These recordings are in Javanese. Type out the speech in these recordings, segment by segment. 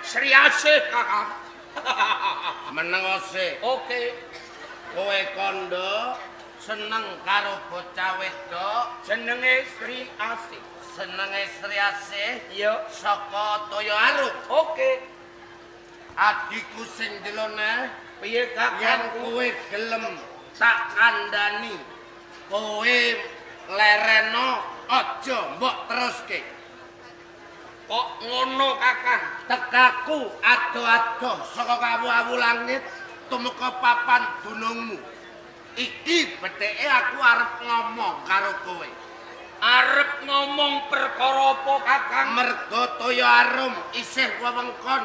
Sriase kakak. Menengose. Oke. Kowe kondo seneng karo bocah wedok Jenenge Sriase. senenge Sriase Iya. saka Toyo Arum. Oke. Adikku sing delone Piye yen kakak? kowe gelem tak kandhani kowe lereno aja mbok teruske. Kok ngono kakak? Tekaku ado-ado saka kawu-awu langit tumeka papan dunungmu. Iki beteke aku arep ngomong karo kowe. Arep ngomong perkara apa kakang? Mergo Toyo Arum isih wewengkon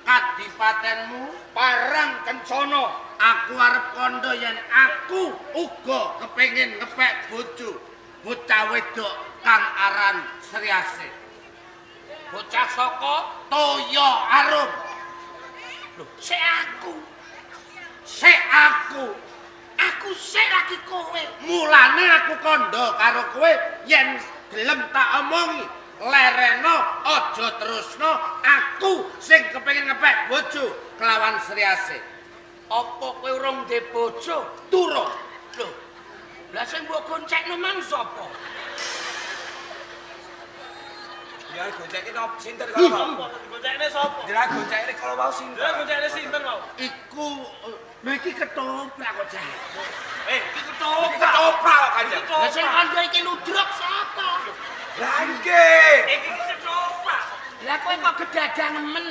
kadipatenmu, Parang Kencana. aku arep kandha yen aku uga kepengin ngepek bojo bocah wedok kang aran Sriase. Bocah saka Toyo Arum. lho, sik aku. Aku sik lagi kowe. Mulane aku kandha karo kowe yen gelem tak omongi lereno aja terusno aku sing kepengin ngepek bojo kelawan Sriase. Apa kowe urung ndek bojo? Turun. Lho. Lah sing mbok goncekno mang sapa? Ya gonceke nop sinten kalau. Goncekne sapa? Jera gonceke kalau mau sinten. Goncekne sinten mau? Iku lho iki ketoprak kok Cah. Iki ketoprak. Ketoprak kanjeng. Lah sing kandha iki ludruk sapa? Lah nggih. Iki ketoprak. Lah kowe kok gedagang nemen?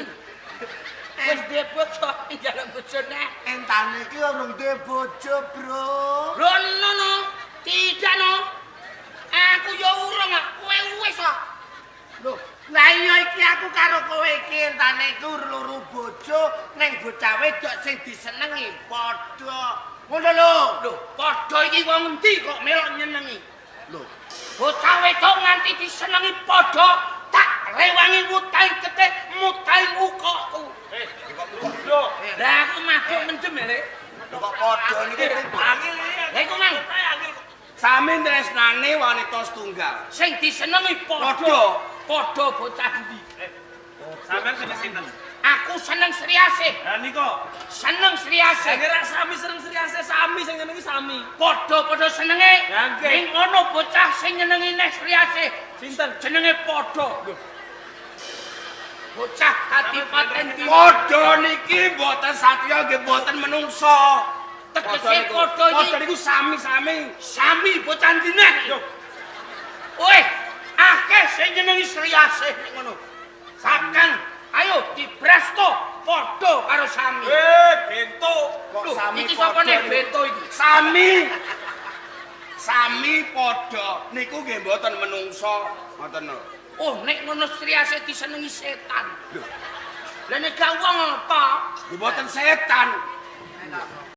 Wis ndek bojo njaluk bojone. Entane iki urung duwe bojo, Bro. Lho no. Tidak no. Aku ya urung, kowe wis kok. Lho, lah iya iki aku karo kowe iki entane iku loro bojo ning bocah wedok sing disenengi padha. Ngono lho. Lho, padha iki wong endi kok melok nyenengi? Lho, Bocah wedok nganti disenengi padha tak rewangi mutaing getih, mutaing ukokku. Kok lho. Lah aku mabuk mendem lho. Kok padha niku Angel iki. Lah iku mang Angel. sami tresnane wanita setunggal. sing disenengi Padha. padha bocah endi? Sampeyan seneng sinten? Aku seneng Sriase. Lah niko. Seneng Sriase. Kira sami seneng Sriase sami sing nyenengi sami. Padha-padha senenge. Ya, nggih. Ning ono bocah sing nyenengi nek Sriase. Sinten? Jenenge padha. Bocah kadipaten di Padha niki mboten satriya nggih mboten menungso. tegese padha Padha iki niku sami-sami. sami bocah ndine. Weh, akeh sing nyenengi Sriase nek ngono. Kakang, ayo dibrasto padha karo sami. Bento. Kok Loh, sami iki sapa nek niku? bento iki? Sami padha niku nggih mboten menungso, ngoten lho. Oh, nek ngono Sriase disenengi setan. Lho. Lah nek gak wong apa? Nggih mboten setan.